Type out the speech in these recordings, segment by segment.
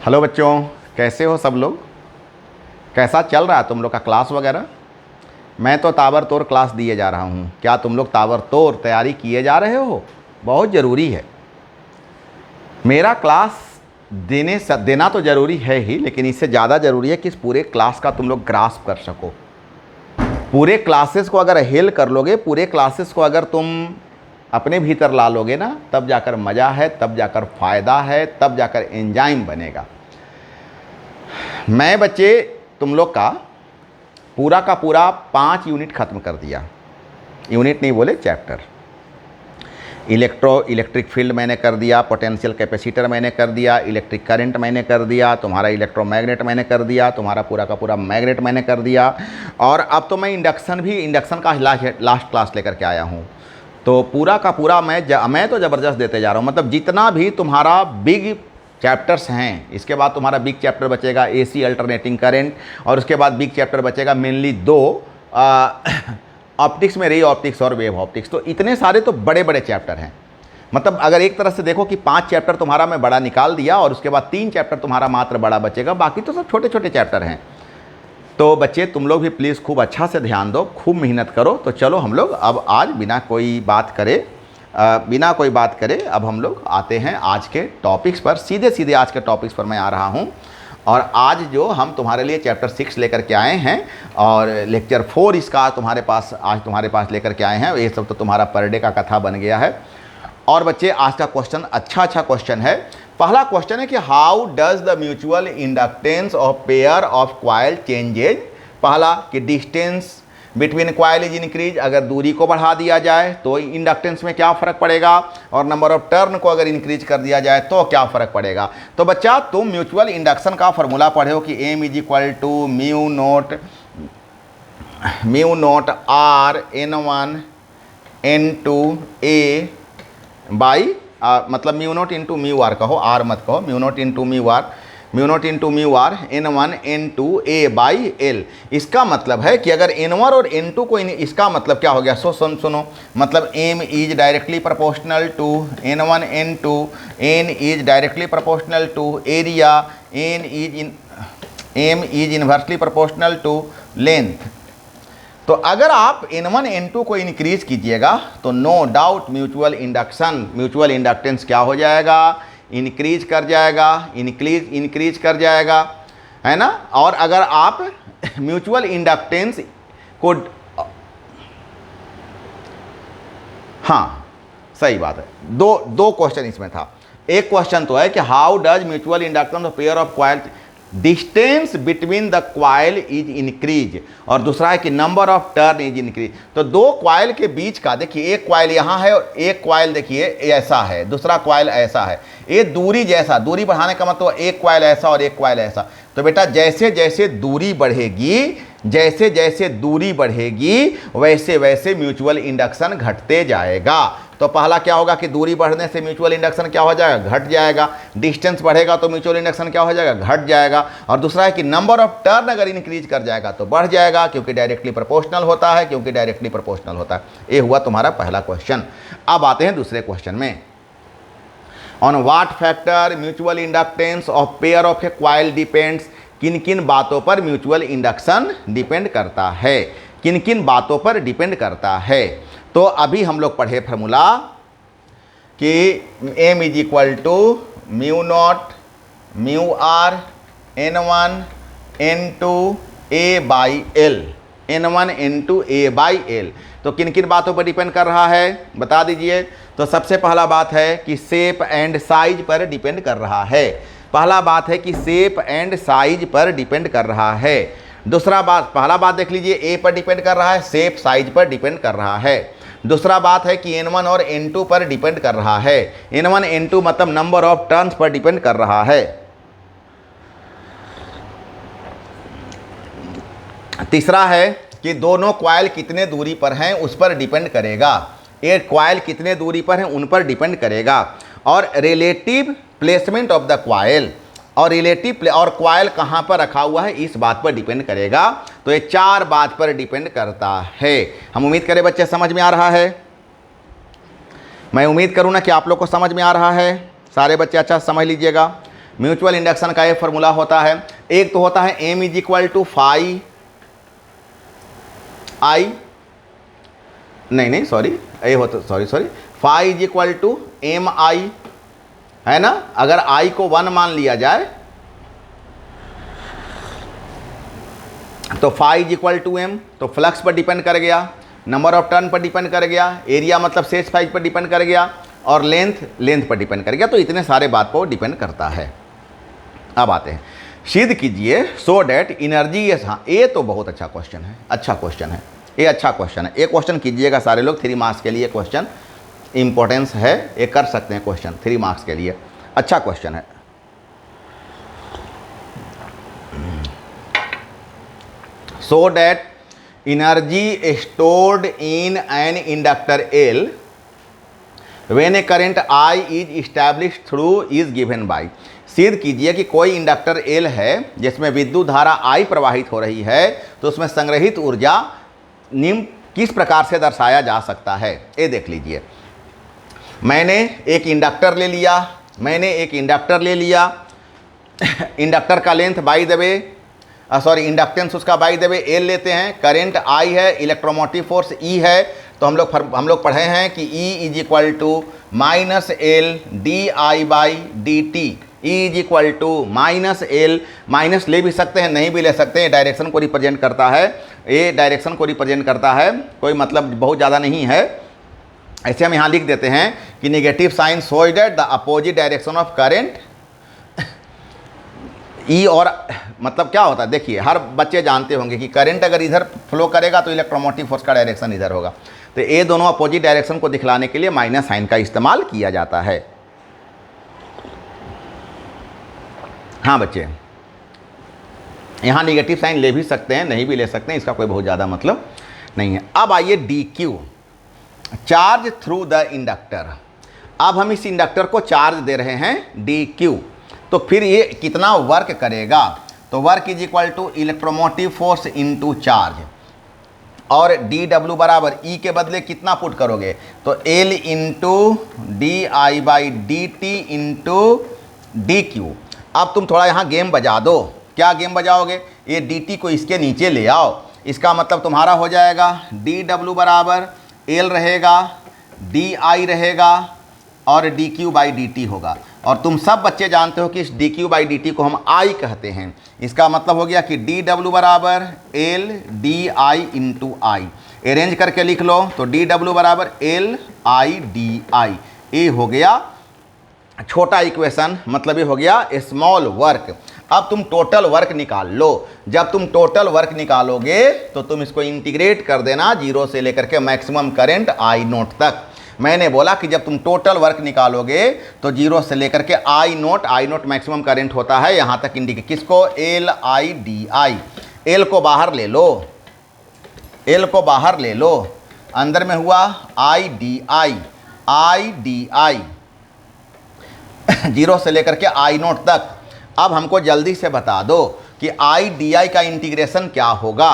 Hello बच्चों, कैसे हो सब लोग? कैसा चल रहा है तुम लोग का क्लास वगैरह? मैं तो ताबड़तोड़ क्लास दिए जा रहा हूँ। क्या तुम लोग ताबड़तोड़ तैयारी किए जा रहे हो? बहुत ज़रूरी है। मेरा क्लास देना तो ज़रूरी है ही, लेकिन इससे ज़्यादा ज़रूरी है कि इस पूरे क्लास का तुम लोग ग्रास्प कर सको। पूरे क्लासेस को अगर हेल कर लोगे, पूरे क्लासेस को अगर तुम अपने भीतर ला लोगे ना, तब जाकर मज़ा है, तब जाकर फ़ायदा है, तब जाकर एंजाइम बनेगा। मैं बच्चे तुम लोग का पूरा 5 यूनिट ख़त्म कर दिया। यूनिट नहीं बोले, चैप्टर। इलेक्ट्रिक फील्ड मैंने कर दिया, पोटेंशियल कैपेसिटर मैंने कर दिया, इलेक्ट्रिक करंट मैंने कर दिया, तुम्हारा इलेक्ट्रोमैग्नेट मैंने कर दिया, तुम्हारा पूरा का पूरा मैग्नेट मैंने कर दिया। और अब तो मैं इंडक्शन का लास्ट क्लास लेकर के आया हूँ। तो पूरा का पूरा मैं तो ज़बरदस्त देते जा रहा हूँ। मतलब जितना भी तुम्हारा बिग चैप्टर्स हैं, इसके बाद तुम्हारा बिग चैप्टर बचेगा एसी अल्टरनेटिंग करंट, और उसके बाद बिग चैप्टर बचेगा मेनली 2 ऑप्टिक्स में, रे ऑप्टिक्स और वेव ऑप्टिक्स। तो इतने सारे तो बड़े बड़े चैप्टर हैं। मतलब अगर एक तरह से देखो कि 5 चैप्टर तुम्हारा मैं बड़ा निकाल दिया और उसके बाद 3 चैप्टर तुम्हारा मात्र बड़ा बचेगा, बाकी तो सब छोटे छोटे चैप्टर हैं। तो बच्चे तुम लोग भी प्लीज़ खूब अच्छा से ध्यान दो, खूब मेहनत करो। तो चलो हम लोग अब आज बिना कोई बात करे अब हम लोग आते हैं आज के टॉपिक्स पर। सीधे आज के टॉपिक्स पर मैं आ रहा हूं। और आज जो हम तुम्हारे लिए चैप्टर 6 लेकर के आए हैं और लेक्चर 4 इसका आज तुम्हारे पास लेकर के आए हैं। ये सब तो तुम्हारा पर डे का कथा बन गया है। और बच्चे आज का क्वेश्चन अच्छा क्वेश्चन है। पहला क्वेश्चन है कि how does the mutual inductance of pair of coil changes. पहला कि distance between coil is increase, अगर दूरी को बढ़ा दिया जाए तो इंडक्टेंस में क्या फ़र्क पड़ेगा, और नंबर ऑफ टर्न को अगर इंक्रीज कर दिया जाए तो क्या फ़र्क पड़ेगा। तो बच्चा तुम म्यूचुअल इंडक्शन का फॉर्मूला पढ़े हो कि M is equal to mu naught R N1 N2 A by मतलब mu naught into mu R कहो, आर मत कहो, mu naught into mu R N1 N2 A by L. इसका मतलब है कि अगर N1 और N2 को इसका मतलब क्या हो गया, सुनो, मतलब M is directly proportional to N1 N2, N is directly proportional to area, M is inversely proportional to length. तो अगर आप N1 N2 को इंक्रीज कीजिएगा तो नो डाउट म्यूचुअल इंडक्टेंस क्या हो जाएगा, इंक्रीज कर जाएगा, है ना। और अगर आप म्यूचुअल इंडक्टेंस को, हाँ सही बात है, दो क्वेश्चन इसमें था। एक क्वेश्चन तो है कि how does mutual inductance of pair of coil distance between the coil is increase, और दूसरा है कि number of turn is increase. तो दो क्वाइल के बीच का देखिए, एक क्वाइल यहाँ है और एक क्वाइल देखिए ऐसा है, दूसरा क्वाइल ऐसा है। ये दूरी बढ़ाने का मतलब एक क्वाइल ऐसा और एक क्वाइल ऐसा। तो बेटा जैसे जैसे दूरी बढ़ेगी वैसे वैसे म्यूचुअल इंडक्शन घटते जाएगा। तो पहला क्या होगा कि दूरी बढ़ने से म्यूचुअल इंडक्शन क्या हो जाएगा, घट जाएगा। डिस्टेंस बढ़ेगा तो म्यूचुअल इंडक्शन क्या हो जाएगा, घट जाएगा। और दूसरा है कि नंबर ऑफ टर्न अगर इंक्रीज कर जाएगा तो बढ़ जाएगा, क्योंकि डायरेक्टली प्रोपोर्शनल होता है। ये हुआ तुम्हारा पहला क्वेश्चन। अब आते हैं दूसरे क्वेश्चन में। On what factor mutual inductance of pair of A coil depends. किन किन बातों पर म्यूचुअल इंडक्शन डिपेंड करता है। तो अभी हम लोग पढ़े फॉर्मूला कि M is equal to mu not mu R N1 N2 A by L, N1 N2 A by L. तो किन किन बातों पर डिपेंड कर रहा है बता दीजिए। तो सबसे पहला बात है कि शेप एंड साइज पर डिपेंड कर रहा है। पहला बात देख लीजिए, ए पर डिपेंड कर रहा है, शेप साइज पर डिपेंड कर रहा है। दूसरा बात है कि N1 और N2 पर डिपेंड कर रहा है। N1 N2 मतलब number of turns per depend कर रहा है। तीसरा है कि दोनों क्वाइल कितने दूरी पर हैं उस पर डिपेंड करेगा। एक क्वाइल कितने दूरी पर हैं उन पर डिपेंड करेगा। और relative placement of the coil, और क्वाइल कहाँ पर रखा हुआ है इस बात पर डिपेंड करेगा। तो ये 4 बात पर डिपेंड करता है। हम उम्मीद करें बच्चे समझ में आ रहा है। मैं उम्मीद करूँ ना कि आप लोग को समझ में आ रहा है। सारे बच्चे अच्छा समझ लीजिएगा। म्यूचुअल इंडक्शन का एक फॉर्मूला होता है, एक तो होता है m is equal to phi I, नहीं सॉरी, ये होता sorry phi is equal to M I, है ना। अगर i को 1 मान लिया जाए तो phi is equal to M, तो फ्लक्स पर डिपेंड कर गया, नंबर ऑफ टर्न पर डिपेंड कर गया, एरिया मतलब शेष साइज पर डिपेंड कर गया, और लेंथ पर डिपेंड कर गया। तो इतने सारे बात पर डिपेंड करता है। अब आते हैं, सिद्ध कीजिए सो डैट एनर्जी, हाँ ये तो बहुत अच्छा क्वेश्चन है, अच्छा क्वेश्चन है, ये अच्छा क्वेश्चन है। ये क्वेश्चन कीजिएगा सारे लोग, 3 मार्क्स के लिए क्वेश्चन इंपॉर्टेंस है, ये कर सकते हैं क्वेश्चन 3 मार्क्स के लिए, अच्छा क्वेश्चन है। So that energy stored in an inductor L when A current I is establish through is given by. सिद्ध कीजिए कि कोई इंडक्टर एल है जिसमें विद्युत धारा आई प्रवाहित हो रही है, तो उसमें संग्रहित ऊर्जा निम्न किस प्रकार से दर्शाया जा सकता है। ये देख लीजिए, मैंने एक इंडक्टर ले लिया, इंडक्टर का length by the way inductance उसका बाई द वे एल लेते हैं, करंट आई है, इलेक्ट्रोमोटिव फोर्स ई है, तो हम लोग पढ़े हैं कि E is equal to minus L D I by D T, E is equal to minus L, minus ले भी सकते हैं नहीं भी ले सकते हैं, डायरेक्शन को रिप्रेजेंट करता है, ये डायरेक्शन को रिप्रेजेंट करता है, कोई मतलब बहुत ज़्यादा नहीं है। ऐसे हम यहाँ लिख देते हैं कि negative sign show that the opposite direction of current E, और मतलब क्या होता है, देखिए हर बच्चे जानते होंगे कि करंट अगर इधर फ्लो करेगा तो इलेक्ट्रोमोटिव फोर्स का डायरेक्शन इधर होगा, तो ये दोनों अपोजिट डायरेक्शन को दिखलाने के लिए माइनस साइन का इस्तेमाल किया जाता है। हाँ बच्चे, यहाँ निगेटिव साइन ले भी सकते हैं नहीं भी ले सकते हैं, इसका कोई बहुत ज़्यादा मतलब नहीं है। अब आइए D Q, charge through the inductor. अब हम इस इंडक्टर को चार्ज दे रहे हैं डी क्यू, तो फिर ये कितना वर्क करेगा, तो work is equal to electromotive force into charge, और डी डब्ल्यू बराबर ई के बदले कितना पुट करोगे, तो L into D I by D T into D Q. अब तुम थोड़ा यहाँ गेम बजा दो, क्या गेम बजाओगे, ये डी टी को इसके नीचे ले आओ, इसका मतलब तुम्हारा हो जाएगा डी डब्ल्यू बराबर एल रहेगा, डी आई रहेगा, और D Q by D T होगा। और तुम सब बच्चे जानते हो कि इस D Q by D T को हम आई कहते हैं, इसका मतलब हो गया कि डी डब्ल्यू बराबर एल डी आई इंटू आई, अरेंज करके लिख लो, तो डी डब्ल्यू बराबर एल आई डी आई, ये हो गया छोटा इक्वेशन, मतलब ये हो गया स्मॉल वर्क। अब तुम टोटल वर्क निकाल लो, जब तुम टोटल वर्क निकालोगे तो तुम इसको इंटीग्रेट कर देना 0 से लेकर के मैक्सिमम करंट आई नोट तक। मैंने बोला कि जब तुम टोटल वर्क निकालोगे तो 0 से लेकर के आई नोट मैक्सिमम करंट होता है, यहाँ तक इंडिकेट, किसको, L I D I. L को बाहर ले लो, एल को बाहर ले लो, अंदर में हुआ आई डी आई, 0 से लेकर के आई नोट तक। अब हमको जल्दी से बता दो कि आई डी आई का इंटीग्रेशन क्या होगा,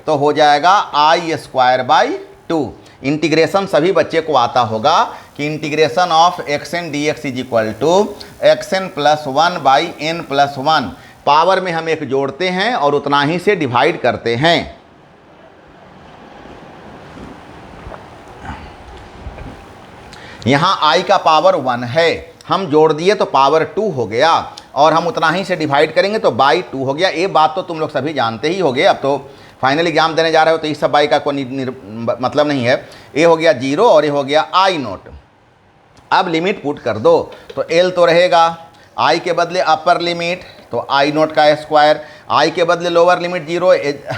तो हो जाएगा आई स्क्वायर बाई 2। इंटीग्रेशन सभी बच्चे को आता होगा कि integration of X N D X is equal to X N plus 1 by N plus 1। Power में हम एक जोड़ते हैं और उतना ही से डिवाइड करते हैं। यहाँ आई का पावर 1 है, हम जोड़ दिए तो पावर 2 हो गया, और हम उतना ही से डिवाइड करेंगे तो बाई 2 हो गया। ये बात तो तुम लोग सभी जानते ही होगे, अब तो फाइनल एग्जाम देने जा रहे हो तो इस सब बाई का कोई मतलब नहीं है। ये हो गया 0 और ये हो गया आई नोट। अब लिमिट पुट कर दो, तो एल तो रहेगा, आई के बदले अपर लिमिट तो आई नोट का स्क्वायर, आई के बदले लोअर लिमिट 0,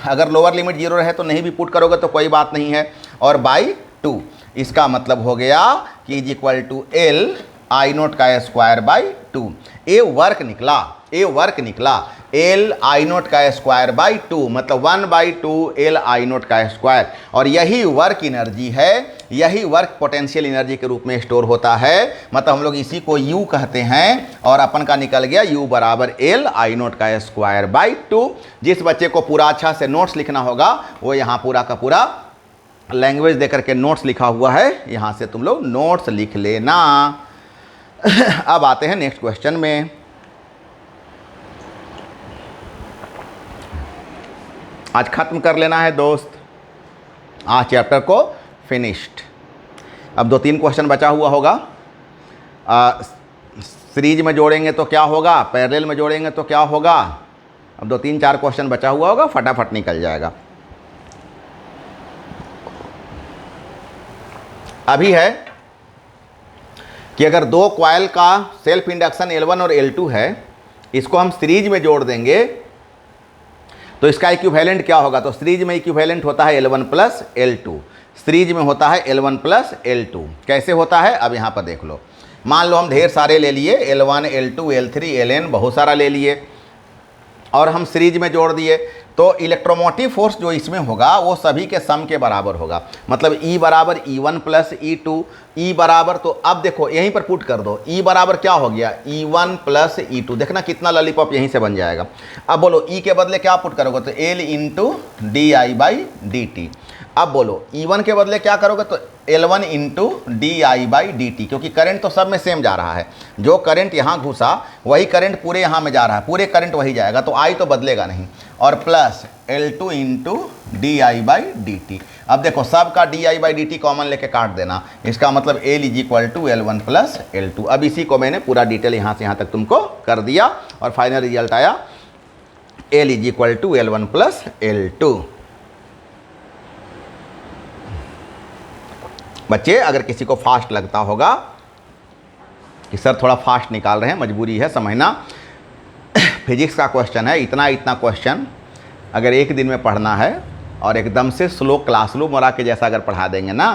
अगर लोअर लिमिट 0 रहे तो नहीं भी पुट करोगे तो कोई बात नहीं है, और बाई 2। इसका मतलब हो गया कि is equal to L I naught का स्क्वायर बाई 2। ए वर्क निकला एल आई नोट का स्क्वायर बाई 2, मतलब 1/2 एल आई नोट का स्क्वायर। और यही वर्क एनर्जी है, यही वर्क पोटेंशियल एनर्जी के रूप में स्टोर होता है, मतलब हम लोग इसी को U कहते हैं। और अपन का निकल गया U बराबर एल आई नोट का स्क्वायर बाई 2। जिस बच्चे को पूरा अच्छा से नोट्स लिखना होगा वो यहाँ पूरा का पूरा लैंग्वेज दे करके नोट्स लिखा हुआ है, यहाँ से तुम लोग नोट्स लिख लेना। अब आते हैं नेक्स्ट क्वेश्चन में। आज ख़त्म कर लेना है दोस्त, आज चैप्टर को फिनिश्ड। अब 2-3 क्वेश्चन बचा हुआ होगा। सीरीज में जोड़ेंगे तो क्या होगा, पैरेलल में जोड़ेंगे तो क्या होगा। अब 2-3-4 क्वेश्चन बचा हुआ होगा, फटाफट निकल जाएगा। अभी है कि अगर 2 कॉइल का सेल्फ इंडक्शन L1 और L2 है, इसको हम सीरीज में जोड़ देंगे तो इसका इक्विवेलेंट क्या होगा। तो सीरीज में इक्विवेलेंट होता है L1 प्लस L2, सीरीज में होता है L1 प्लस L2। कैसे होता है अब यहाँ पर देख लो। मान लो हम ढेर सारे ले लिए, L1 L2 L3 Ln, बहुत सारा ले लिए और हम सीरीज में जोड़ दिए, तो इलेक्ट्रोमोटिव फोर्स जो इसमें होगा वो सभी के सम के बराबर होगा। मतलब E बराबर E1 प्लस E2, E बराबर, तो अब देखो यहीं पर पुट कर दो, E बराबर क्या हो गया E1 प्लस E2। देखना कितना लॉलीपॉप यहीं से बन जाएगा। अब बोलो E के बदले क्या पुट करोगे, तो L into D I by D T. अब बोलो E1 के बदले क्या करोगे, तो L1 into D I by D T, क्योंकि करंट तो सब में सेम जा रहा है। जो करंट यहाँ घुसा वही करंट पूरे यहाँ में जा रहा है, पूरे करंट वही जाएगा, तो I तो बदलेगा नहीं। और plus L2 into D I by D T. अब देखो सब का D I by D T common लेके काट देना, इसका मतलब L is equal to L1 plus L2। अब इसी को मैंने पूरा डिटेल यहाँ से यहाँ तक तुमको कर दिया और फाइनल रिजल्ट आया L is equal to L1 plus L2। बच्चे अगर किसी को फास्ट लगता होगा कि सर थोड़ा फास्ट निकाल रहे हैं, मजबूरी है समझना, फिजिक्स का क्वेश्चन है, इतना क्वेश्चन अगर एक दिन में पढ़ना है और एकदम से स्लो क्लासरूम और के जैसा अगर पढ़ा देंगे ना,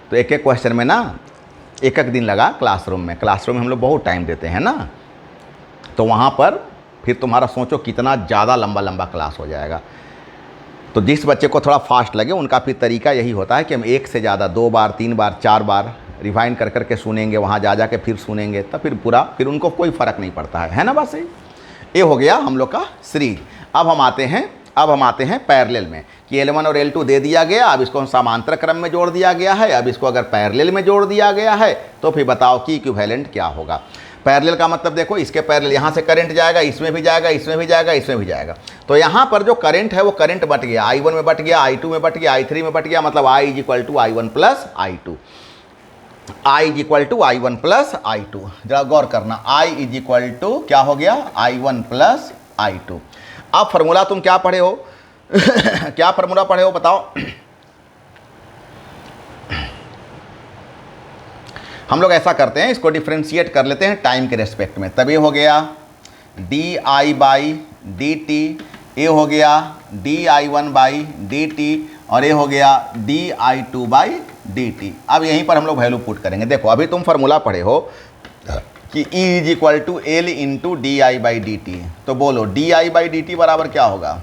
तो एक क्वेश्चन में ना एक दिन लगा क्लासरूम में हम लोग बहुत टाइम देते हैं ना, तो वहाँ पर फिर तुम्हारा सोचो कितना ज़्यादा लंबा क्लास हो जाएगा। तो जिस बच्चे को थोड़ा फास्ट लगे उनका फिर तरीका यही होता है कि हम एक से ज़्यादा 2 बार 3 बार 4 बार रिवाइंड कर करके सुनेंगे, वहाँ जा के फिर सुनेंगे, तब फिर उनको कोई फ़र्क नहीं पड़ता है ना। बस ये हो गया हम लोग का सीरीज। अब हम आते हैं पैरेलल में कि L1 और L2 दे दिया गया, अब इसको हम समांतर क्रम में जोड़ दिया गया है। अब इसको अगर पैरेलल में जोड़ दिया गया है तो फिर बताओ कि इक्विवेलेंट क्या होगा। पैरेलल का मतलब देखो, इसके पैरेलल यहाँ से करंट जाएगा, इसमें भी जाएगा, इसमें भी जाएगा, इसमें भी जाएगा, तो यहाँ पर जो करंट है वो करंट बट गया, I1 में बट गया, I2 में बट गया, I3 में बट गया, मतलब I is equal to I1 plus I2, I is equal to I1 plus I2। जरा गौर करना, I इज इक्वल टू क्या हो गया I1 प्लस I2। अब फॉर्मूला तुम क्या पढ़े हो क्या फॉर्मूला पढ़े हो बताओ। हम लोग ऐसा करते हैं, इसको डिफ्रेंशिएट कर लेते हैं टाइम के रेस्पेक्ट में। तब ये हो गया D I by D T, ये हो गया D I one by D T, और ये हो गया D I two by D T. अब यहीं पर हम लोग वैल्यू पुट करेंगे। देखो अभी तुम फार्मूला पढ़े हो कि E is equal to L into D I by D T, तो बोलो D I by D T बराबर क्या होगा,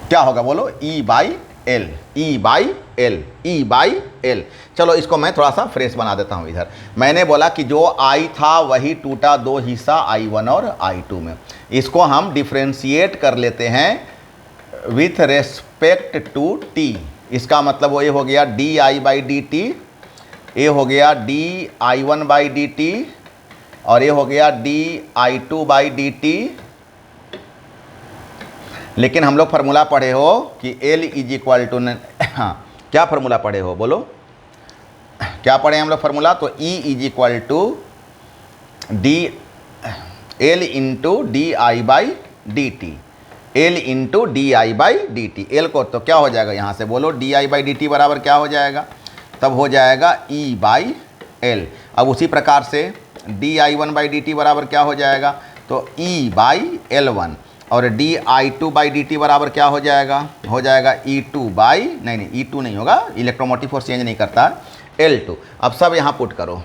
क्या होगा बोलो, E by L, E by L, E by L. चलो इसको मैं थोड़ा सा फ्रेश बना देता हूँ। इधर मैंने बोला कि जो I था वही टूटा 2 हिस्सा I1 और I2 में, इसको हम डिफ्रेंशिएट कर लेते हैं विथ रेस्पेक्ट टू T। इसका मतलब वो ये हो गया D I by D T, ये हो गया D I one by D T, और ये हो गया D I two by D T. लेकिन हम लोग फार्मूला पढ़े हो कि L इज इक्वल टू, हाँ क्या फार्मूला पढ़े हो बोलो, क्या पढ़े हम लोग फार्मूला, तो E is equal to D L into D I by D T, L into D I by D T. L को तो क्या हो जाएगा यहाँ से बोलो, D I by D T बराबर क्या हो जाएगा, तब हो जाएगा E बाई एल। अब उसी प्रकार से D I one by D T बराबर क्या हो जाएगा, तो E बाई एल वन, और D I two by D T बराबर क्या हो जाएगा E टू बाई, नहीं E टू नहीं होगा, इलेक्ट्रोमोटिव फोर्स चेंज नहीं करता, L2। अब सब यहाँ पुट करो,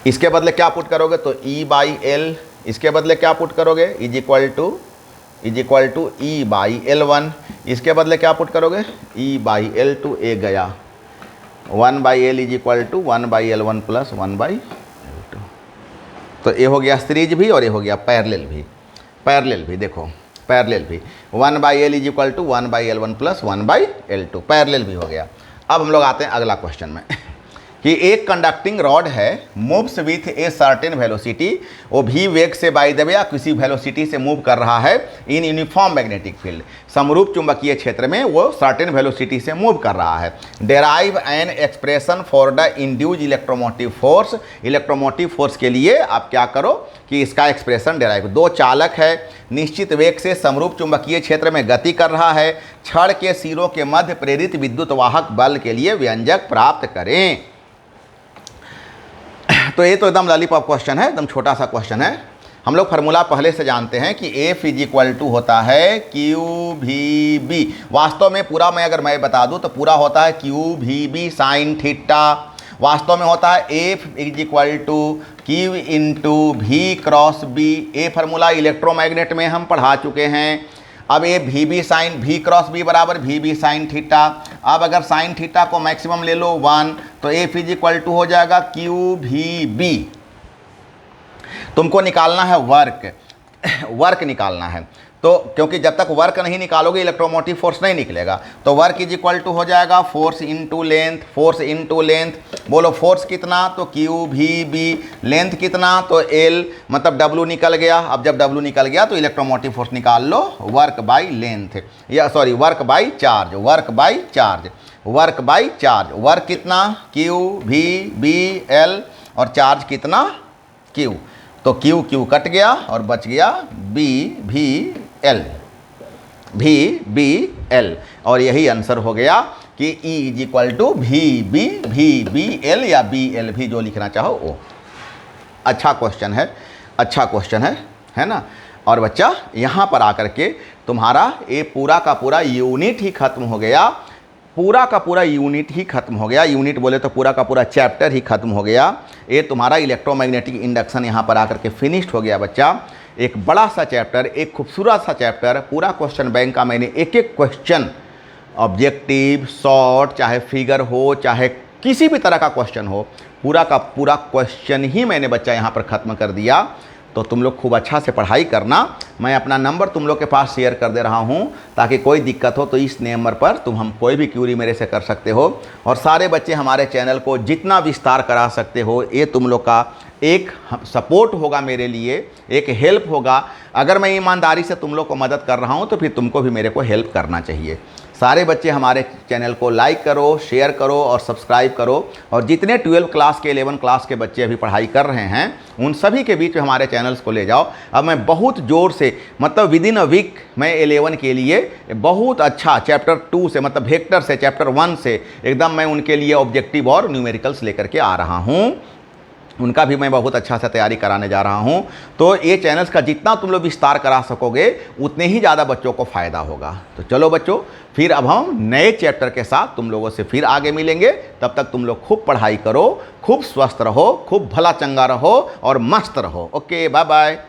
इसके बदले क्या पुट करोगे, तो E बाई एल, इसके बदले क्या पुट करोगे, is equal to E by L1, इसके बदले क्या पुट करोगे, E बाई L2, ए गया 1 by L is equal to 1 by L1 plus 1 by L2। तो ये हो गया सीरीज भी और ये हो गया पैरेलल भी देखो पैरेलल भी 1 by L is equal to 1 by L1 plus 1 by L2, parallel भी हो गया। अब हम लोग आते हैं अगला क्वेश्चन में कि एक कंडक्टिंग रॉड है, moves with a certain velocity, वो भी वेग से बाय द वे या किसी वेलोसिटी से मूव कर रहा है इन यूनिफॉर्म मैग्नेटिक फील्ड, समरूप चुंबकीय क्षेत्र में वो सर्टेन वेलोसिटी से मूव कर रहा है। Derive an expression for the induced electromotive force, electromotive force के लिए आप क्या करो कि इसका एक्सप्रेशन डेराइव। दो चालक है, निश्चित वेग से समरूप चुंबकीय क्षेत्र में गति कर रहा है, छड़ के सिरों के मध्य प्रेरित विद्युत वाहक बल के लिए व्यंजक प्राप्त करें। तो ये तो एकदम लॉलीपॉप क्वेश्चन है, एकदम छोटा सा क्वेश्चन है। हम लोग फार्मूला पहले से जानते हैं कि F इज इक्वल टू होता है क्यू भी बी। वास्तव में पूरा मैं बता दूं तो पूरा होता है क्यू भी बी साइन थीटा। वास्तव में होता है F is equal to Q into V cross B. ये फार्मूला इलेक्ट्रोमैग्नेट में हम पढ़ा चुके हैं। अब ये भी B sine V cross B बराबर भी बी साइन थीटा। अब अगर साइन थीटा को मैक्सिमम ले लो 1 तो F इज इक्वल टू हो जाएगा क्यू भी बी। तुमको निकालना है वर्क निकालना है। तो क्योंकि जब तक वर्क नहीं निकालोगे इलेक्ट्रोमोटिव फोर्स नहीं निकलेगा, तो वर्क इज इक्वल टू हो जाएगा फोर्स इनटू लेंथ। बोलो फोर्स कितना, तो क्यू भी बी। लेंथ कितना, तो एल, मतलब डब्लू निकल गया। अब जब डब्लू निकल गया तो इलेक्ट्रोमोटिव फोर्स निकाल लो, वर्क बाई लेंथ, या sorry work by charge. Work कितना, क्यू भी बी एल, और चार्ज कितना, क्यू। तो क्यू कट गया और बच गया भी एल। और यही आंसर हो गया कि E इज इक्वल टू भी बी एल या बी एल भी, जो लिखना चाहो वो। अच्छा क्वेश्चन है ना। और बच्चा यहाँ पर आकर के तुम्हारा ये पूरा का पूरा यूनिट ही खत्म हो गया। यूनिट बोले तो पूरा का पूरा चैप्टर ही खत्म हो गया। ये तुम्हारा इलेक्ट्रोमैग्नेटिक इंडक्शन यहाँ पर आकर के फिनिश्ड हो गया बच्चा। एक बड़ा सा चैप्टर, एक खूबसूरत सा चैप्टर, पूरा क्वेश्चन बैंक का मैंने एक क्वेश्चन, ऑब्जेक्टिव, शॉर्ट, चाहे फिगर हो, चाहे किसी भी तरह का क्वेश्चन हो, पूरा का पूरा क्वेश्चन ही मैंने बच्चा यहाँ पर ख़त्म कर दिया। तो तुम लोग खूब अच्छा से पढ़ाई करना। मैं अपना नंबर तुम लोग के पास शेयर कर दे रहा हूँ, ताकि कोई दिक्कत हो तो इस नंबर पर तुम हम कोई भी क्यूरी मेरे से कर सकते हो। और सारे बच्चे हमारे चैनल को जितना विस्तार करा सकते हो, ये तुम लोग का एक सपोर्ट होगा मेरे लिए, एक हेल्प होगा। अगर मैं ईमानदारी से तुम लोग को मदद कर रहा हूँ तो फिर तुमको भी मेरे को हेल्प करना चाहिए। सारे बच्चे हमारे चैनल को लाइक करो, शेयर करो और सब्सक्राइब करो। और जितने 12 क्लास के 11 क्लास के बच्चे अभी पढ़ाई कर रहे हैं, उन सभी के बीच में हमारे चैनल्स को ले जाओ। अब मैं बहुत ज़ोर से, मतलब विद इन अ वीक मैं 11 के लिए बहुत अच्छा चैप्टर 2 से, मतलब वेक्टर से, चैप्टर 1 से एकदम मैं उनके लिए ऑब्जेक्टिव और न्यूमेरिकल्स लेकर के आ रहा हूँ। उनका भी मैं बहुत अच्छा सा तैयारी कराने जा रहा हूं। तो ये चैनल्स का जितना तुम लोग विस्तार करा सकोगे उतने ही ज़्यादा बच्चों को फ़ायदा होगा। तो चलो बच्चों, फिर अब हम नए चैप्टर के साथ तुम लोगों से फिर आगे मिलेंगे। तब तक तुम लोग खूब पढ़ाई करो, खूब स्वस्थ रहो, खूब भला चंगा रहो और मस्त रहो। Okay, bye bye.